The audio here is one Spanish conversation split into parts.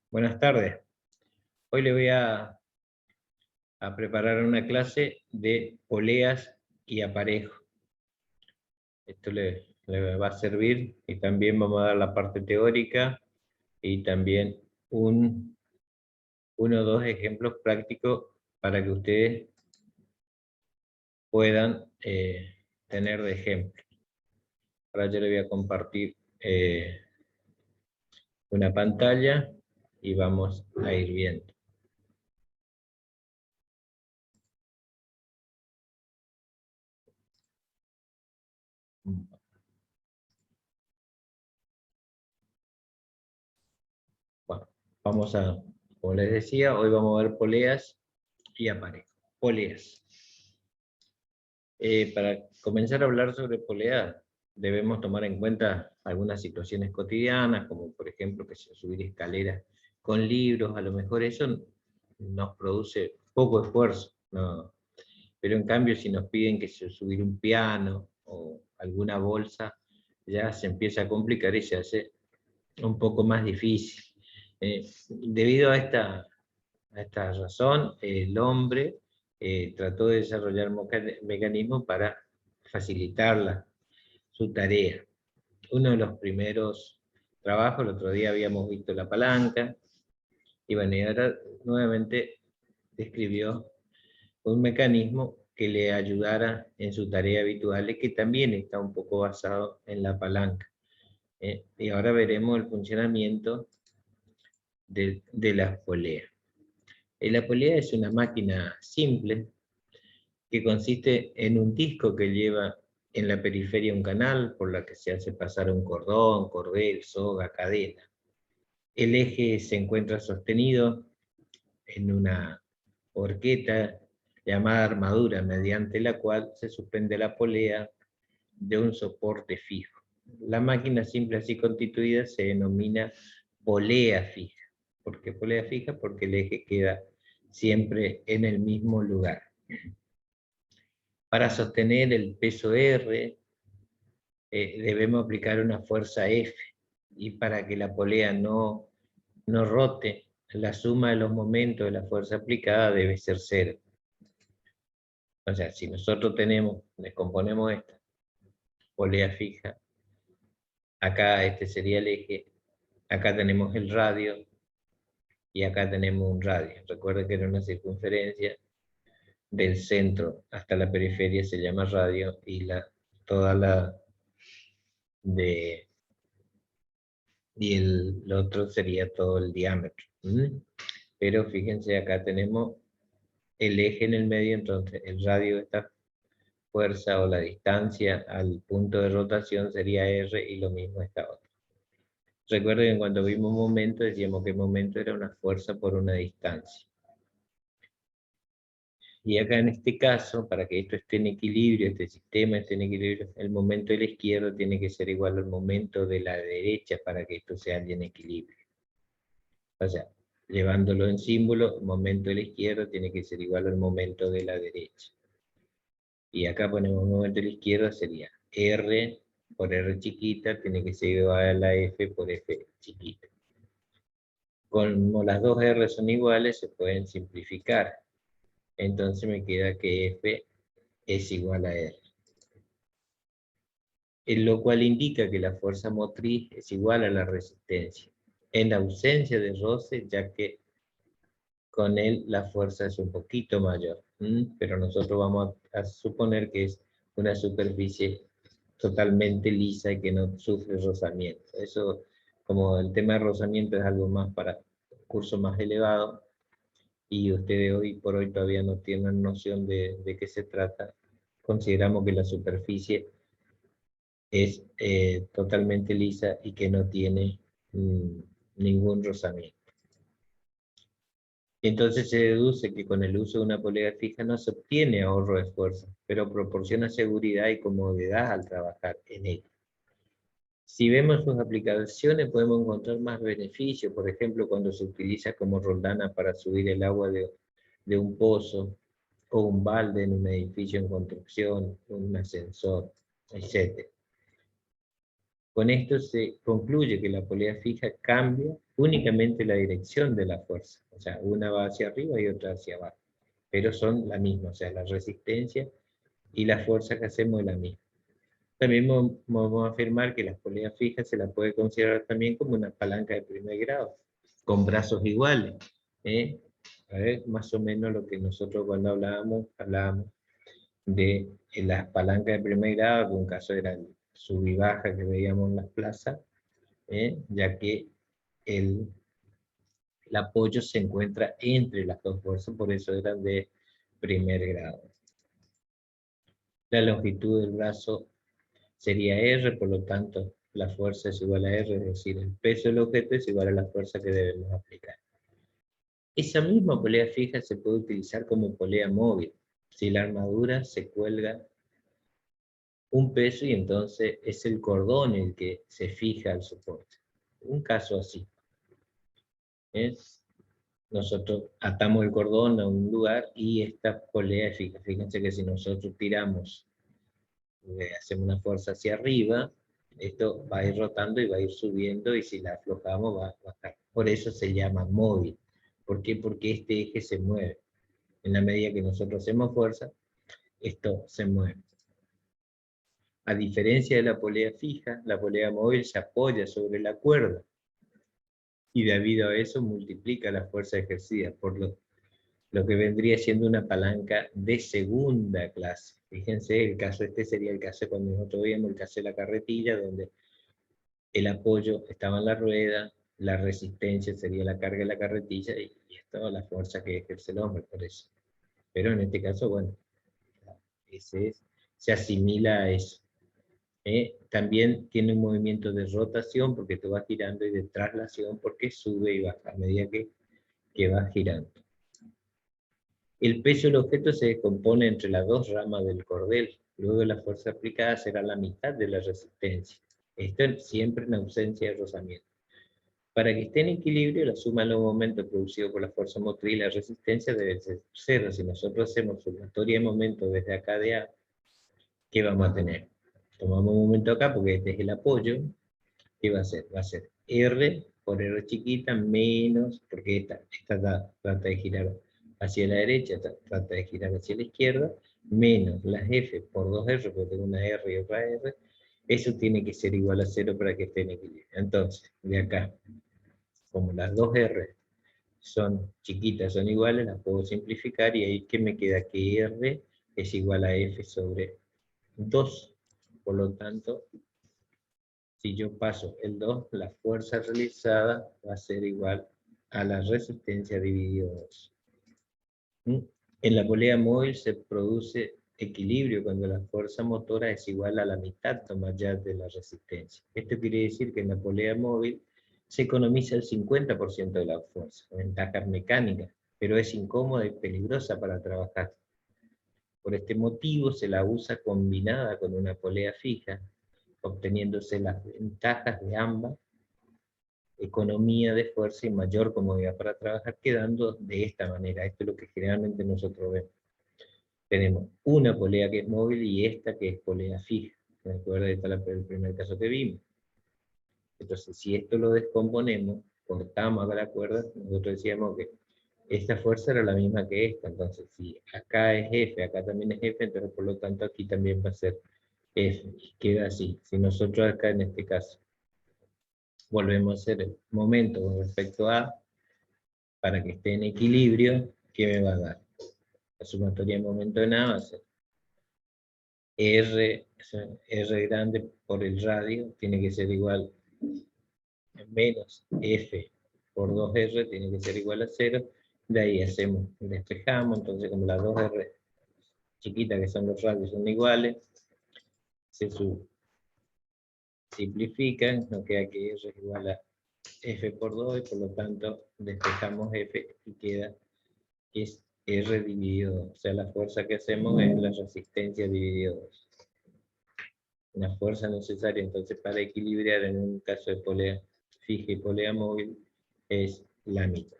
Buenas tardes. Hoy le voy a preparar una clase de poleas y aparejo. Esto le va a servir y también vamos a dar la parte teórica y también uno o dos ejemplos prácticos para que ustedes puedan tener de ejemplo. Ahora yo le voy a compartir una pantalla y vamos a ir viendo. Bueno, como les decía, hoy vamos a ver poleas y aparejo. Poleas. Para comenzar a hablar sobre poleas, debemos tomar en cuenta algunas situaciones cotidianas, como por ejemplo que subir escaleras con libros, a lo mejor eso nos produce poco esfuerzo, ¿no? Pero en cambio si nos piden que subir un piano o alguna bolsa, ya se empieza a complicar y se hace un poco más difícil. Debido a esta razón, el hombre trató de desarrollar mecanismos para facilitar su tarea. Uno de los primeros trabajos, el otro día habíamos visto la palanca, y bueno, y ahora nuevamente describió un mecanismo que le ayudara en su tarea habitual y que también está un poco basado en la palanca. Y ahora veremos el funcionamiento de las poleas. La polea es una máquina simple que consiste en un disco que lleva en la periferia un canal por la que se hace pasar un cordón, cordel, soga, cadena. El eje se encuentra sostenido en una horqueta llamada armadura, mediante la cual se suspende la polea de un soporte fijo. La máquina simple así constituida se denomina polea fija. ¿Por qué polea fija? Porque el eje queda siempre en el mismo lugar. Para sostener el peso R, debemos aplicar una fuerza F, y para que la polea no rote, la suma de los momentos de la fuerza aplicada debe ser 0. O sea, si nosotros descomponemos esta polea fija, acá este sería el eje, acá tenemos el radio, y acá tenemos un radio. Recuerden que era una circunferencia del centro hasta la periferia se llama radio, y toda la de y el otro sería todo el diámetro. Pero fíjense, acá tenemos el eje en el medio, entonces el radio de esta fuerza o la distancia al punto de rotación sería R, y lo mismo esta otra. Recuerden que cuando vimos momento decíamos que momento era una fuerza por una distancia. Y acá en este caso, para que esto esté en equilibrio, este sistema esté en equilibrio, el momento de la izquierda tiene que ser igual al momento de la derecha para que esto sea en equilibrio. O sea, llevándolo en símbolo, el momento de la izquierda tiene que ser igual al momento de la derecha. Y acá ponemos el momento de la izquierda, sería R por R chiquita, tiene que ser igual a la F por F chiquita. Como las dos R son iguales, se pueden simplificar. Entonces me queda que F es igual a R. Lo cual indica que la fuerza motriz es igual a la resistencia, en ausencia de roce, ya que con él la fuerza es un poquito mayor, pero nosotros vamos a suponer que es una superficie totalmente lisa y que no sufre rozamiento. Eso, como el tema de rozamiento es algo más para cursos más elevados, y ustedes hoy por hoy todavía no tienen noción de qué se trata, consideramos que la superficie es totalmente lisa y que no tiene ningún rozamiento. Entonces se deduce que con el uso de una polea fija no se obtiene ahorro de fuerza, pero proporciona seguridad y comodidad al trabajar en ella. Si vemos sus aplicaciones podemos encontrar más beneficios, por ejemplo cuando se utiliza como roldana para subir el agua de un pozo, o un balde en un edificio en construcción, un ascensor, etc. Con esto se concluye que la polea fija cambia únicamente la dirección de la fuerza. O sea, una va hacia arriba y otra hacia abajo. Pero son la misma, o sea, la resistencia y la fuerza que hacemos es la misma. También vamos a afirmar que las poleas fijas se la puede considerar también como una palanca de primer grado, con brazos iguales. ¿Eh? A ver, más o menos lo que nosotros cuando hablábamos de las palancas de primer grado, que en un caso era el sub y baja que veíamos en las plazas, ya que el apoyo se encuentra entre las dos fuerzas, por eso eran de primer grado. La longitud del brazo sería R, por lo tanto la fuerza es igual a R, es decir, el peso del objeto es igual a la fuerza que debemos aplicar. Esa misma polea fija se puede utilizar como polea móvil, si la armadura se cuelga un peso y entonces es el cordón el que se fija al soporte. Un caso así. Nosotros atamos el cordón a un lugar y esta polea es fija. Fíjense que si nosotros tiramos, hacemos una fuerza hacia arriba, esto va a ir rotando y va a ir subiendo, y si la aflojamos va a bajar. Por eso se llama móvil. ¿Por qué? Porque este eje se mueve. En la medida que nosotros hacemos fuerza, esto se mueve. A diferencia de la polea fija, la polea móvil se apoya sobre la cuerda, y debido a eso multiplica la fuerza ejercida, por lo que vendría siendo una palanca de segunda clase. Fíjense, el caso este sería el caso cuando nosotros veíamos el caso de la carretilla, donde el apoyo estaba en la rueda, la resistencia sería la carga de la carretilla, y esto la fuerza que ejerce el hombre, por eso. Pero en este caso, bueno, se asimila a eso. También tiene un movimiento de rotación, porque tú vas girando, y de traslación, porque sube y baja a medida que vas girando. El peso del objeto se descompone entre las dos ramas del cordel. Luego la fuerza aplicada será la mitad de la resistencia. Esto siempre en ausencia de rozamiento. Para que esté en equilibrio, la suma de los momentos producidos por la fuerza motriz y la resistencia debe ser cero. Si nosotros hacemos sumatoria de momentos desde acá de A, ¿qué vamos a tener? Tomamos un momento acá porque este es el apoyo. ¿Qué va a ser? Va a ser R por R chiquita menos, porque esta trata de girar hacia la derecha, trata de girar hacia la izquierda, menos las F por 2R, porque tengo una R y otra R, eso tiene que ser igual a 0 para que esté en equilibrio. Entonces, de acá, como las dos R son chiquitas, son iguales, las puedo simplificar, y ahí que me queda que R es igual a F sobre 2. Por lo tanto, si yo paso el 2, la fuerza realizada va a ser igual a la resistencia dividido 2. En la polea móvil se produce equilibrio cuando la fuerza motora es igual a la mitad o más allá de la resistencia. Esto quiere decir que en la polea móvil se economiza el 50% de la fuerza, ventajas mecánicas, pero es incómoda y peligrosa para trabajar. Por este motivo se la usa combinada con una polea fija, obteniéndose las ventajas de ambas, economía de fuerza y mayor comodidad para trabajar, quedando de esta manera. Esto es lo que generalmente nosotros vemos. Tenemos una polea que es móvil y esta que es polea fija. ¿Se acuerdan? Este es el primer caso que vimos. Entonces, si esto lo descomponemos, cortamos acá la cuerda, nosotros decíamos que esta fuerza era la misma que esta. Entonces, si acá es F, acá también es F, entonces por lo tanto aquí también va a ser F. Y queda así. Si nosotros acá en este caso volvemos a hacer el momento con respecto a, para que esté en equilibrio, ¿qué me va a dar? La sumatoria de momento en A va a ser R grande por el radio, tiene que ser igual a menos F por 2R, tiene que ser igual a 0. De ahí despejamos, entonces como las 2R chiquitas que son los radios son iguales, se simplifican, nos queda que R es igual a F por 2, y por lo tanto despejamos F y queda que es R dividido 2. O sea, la fuerza que hacemos es la resistencia dividido 2. Una fuerza necesaria entonces para equilibrar en un caso de polea fija y polea móvil es la mitad.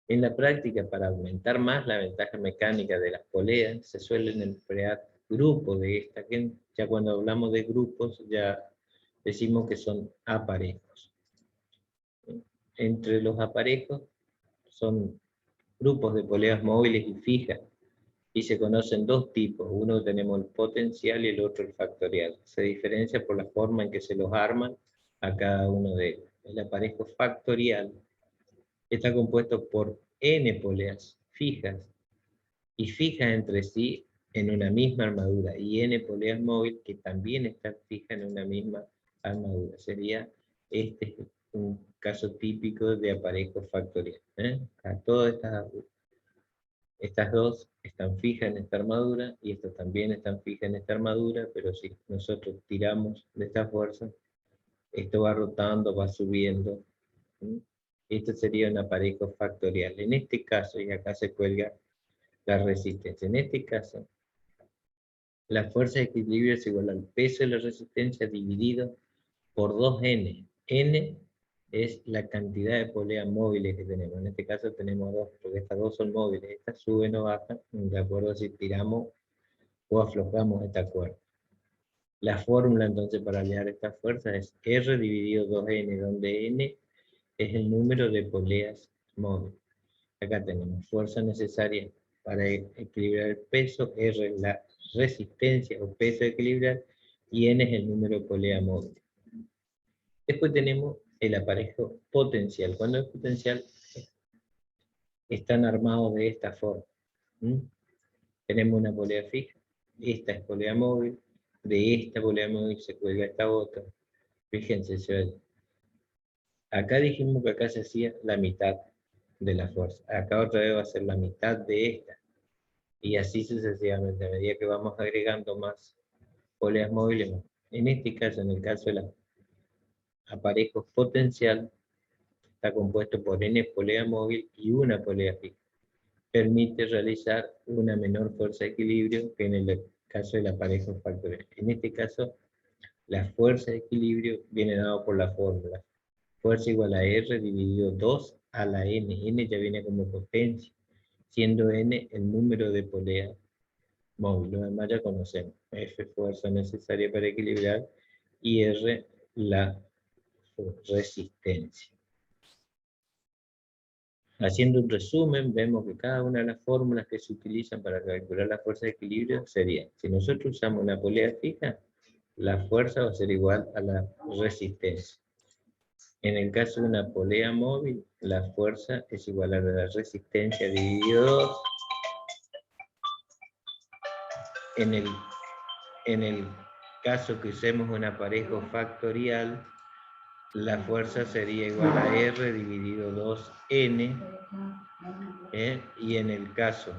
En la práctica, para aumentar más la ventaja mecánica de las poleas, se suelen emplear grupos de esta, que ya cuando hablamos de grupos ya decimos que son aparejos. Entre los aparejos son grupos de poleas móviles y fijas, y se conocen dos tipos. Uno tenemos el potencial y el otro el factorial. Se diferencia por la forma en que se los arman a cada uno de ellos. El aparejo factorial está compuesto por n poleas fijas y fijas entre sí en una misma armadura, y n poleas móviles que también están fijas en una misma armadura. Sería este un caso típico de aparejo factorial. A todas estas dos están fijas en esta armadura y estas también están fijas en esta armadura, pero si nosotros tiramos de esta fuerza, esto va rotando, va subiendo. Esto sería un aparejo factorial. En este caso, y acá se cuelga la resistencia, en este caso, la fuerza de equilibrio es igual al peso de la resistencia dividido por 2n. N es la cantidad de poleas móviles que tenemos. En este caso tenemos dos, porque estas dos son móviles. Estas suben o bajan, de acuerdo a si tiramos o aflojamos esta cuerda. La fórmula entonces para hallar esta fuerza es R dividido 2n, donde n es el número de poleas móviles. Acá tenemos fuerza necesaria para equilibrar el peso, R es la resistencia o peso de equilibrar, y n es el número de poleas móviles. Después tenemos el aparejo potencial. Cuando es potencial, están armados de esta forma. Tenemos una polea fija, esta es polea móvil, de esta polea móvil se cuelga esta otra. Fíjense, acá dijimos que acá se hacía la mitad de la fuerza. Acá otra vez va a ser la mitad de esta. Y así sucesivamente, a medida que vamos agregando más poleas móviles. En este caso, en el caso de los aparejos potencial, está compuesto por n polea móvil y una polea fija. Permite realizar una menor fuerza de equilibrio que en el caso del aparejo factorial. En este caso, la fuerza de equilibrio viene dado por la fórmula. Fuerza igual a R dividido 2 a la N. N ya viene como potencia, siendo N el número de poleas móviles. Lo demás ya conocemos. F, fuerza necesaria para equilibrar, y R, la resistencia. Haciendo un resumen, vemos que cada una de las fórmulas que se utilizan para calcular la fuerza de equilibrio sería, si nosotros usamos una polea fija, la fuerza va a ser igual a la resistencia. En el caso de una polea móvil, la fuerza es igual a la resistencia dividido 2. En el caso que usemos un aparejo factorial, la fuerza sería igual a R dividido 2N. Y en el caso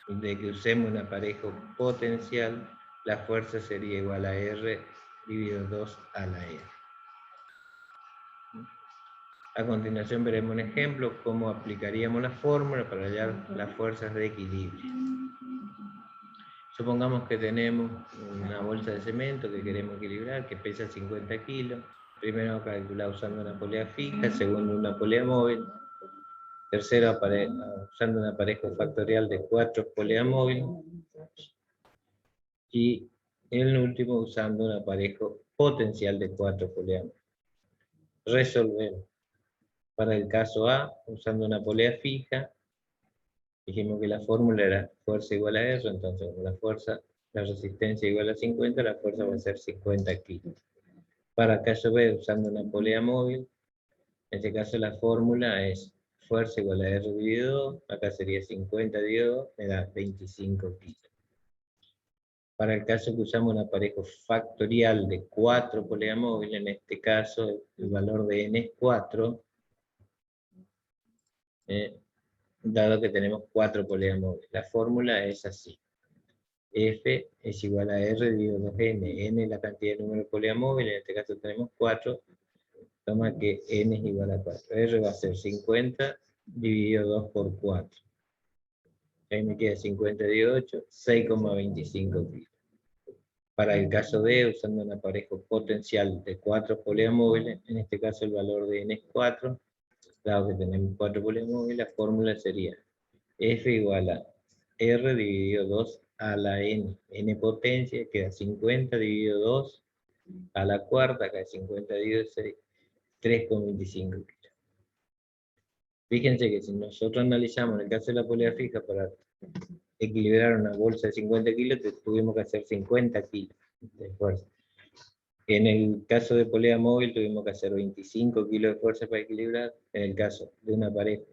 de que usemos un aparejo potencial, la fuerza sería igual a R dividido 2 a la R. A continuación veremos un ejemplo, cómo aplicaríamos la fórmula para hallar las fuerzas de equilibrio. Supongamos que tenemos una bolsa de cemento que queremos equilibrar, que pesa 50 kilos. Primero vamos a calcular usando una polea fija, segundo una polea móvil. Tercero, usando un aparejo factorial de 4 poleas móviles. Y el último, usando un aparejo potencial de 4 poleas móviles. Resolvemos. Para el caso A, usando una polea fija, dijimos que la fórmula era fuerza igual a R, entonces la resistencia igual a 50, la fuerza va a ser 50 kilos. Para el caso B, usando una polea móvil, en este caso la fórmula es fuerza igual a R dividido 2, acá sería 50 dividido 2, me da 25 kilos. Para el caso que usamos un aparejo factorial de 4 poleas móviles, en este caso el valor de N es 4, dado que tenemos 4 poleas móviles. La fórmula es así. F es igual a R dividido 2N. N es la cantidad de número de poleas móviles, en este caso tenemos 4. Toma que N es igual a 4. R va a ser 50 dividido 2 por 4. Ahí me queda 50 dividido 8, 6,25 kilos. Para el caso D, usando un aparejo potencial de 4 poleas móviles, en este caso el valor de N es 4. Dado que tenemos 4 poleas móviles, la fórmula sería F igual a R dividido 2 a la N. N potencia queda 50 dividido 2 A la cuarta, acá 50 dividido 6, 3,25 kilos. Fíjense que si nosotros analizamos en el caso de la polea fija, para equilibrar una bolsa de 50 kilos, tuvimos que hacer 50 kilos de fuerza. En el caso de polea móvil tuvimos que hacer 25 kilos de fuerza para equilibrar. En el caso de una pareja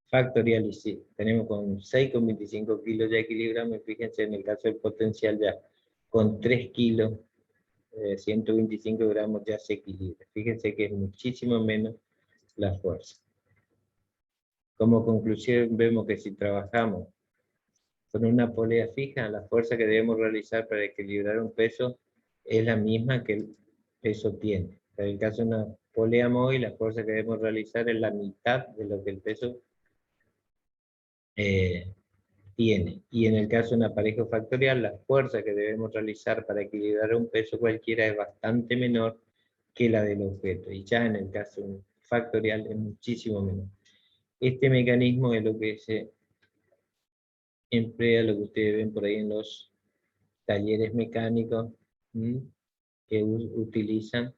factorial, y sí, tenemos con 6,25 kilos ya equilibramos. Fíjense en el caso del potencial ya con 3 kilos, 125 gramos ya se equilibra. Fíjense que es muchísimo menos la fuerza. Como conclusión vemos que si trabajamos con una polea fija, la fuerza que debemos realizar para equilibrar un peso es la misma que el peso tiene. En el caso de una polea móvil, la fuerza que debemos realizar es la mitad de lo que el peso tiene. Y en el caso de un aparejo factorial, la fuerza que debemos realizar para equilibrar un peso cualquiera es bastante menor que la del objeto. Y ya en el caso de un factorial es muchísimo menor. Este mecanismo es lo que se emplea, lo que ustedes ven por ahí en los talleres mecánicos, que utilizan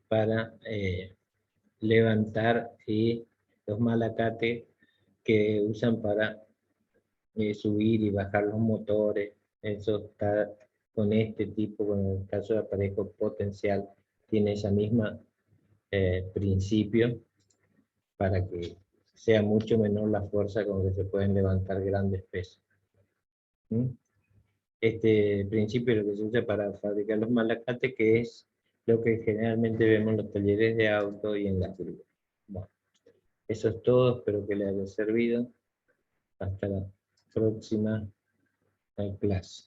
para levantar, y los malacates que usan para subir y bajar los motores. Eso está con este tipo, con el caso de aparejo potencial, tiene esa misma principio, para que sea mucho menor la fuerza con que se pueden levantar grandes pesos. Este principio es lo que se usa para fabricar los malacates, que es lo que generalmente vemos en los talleres de auto y en las grúas. Bueno, eso es todo, espero que les haya servido. Hasta la próxima clase.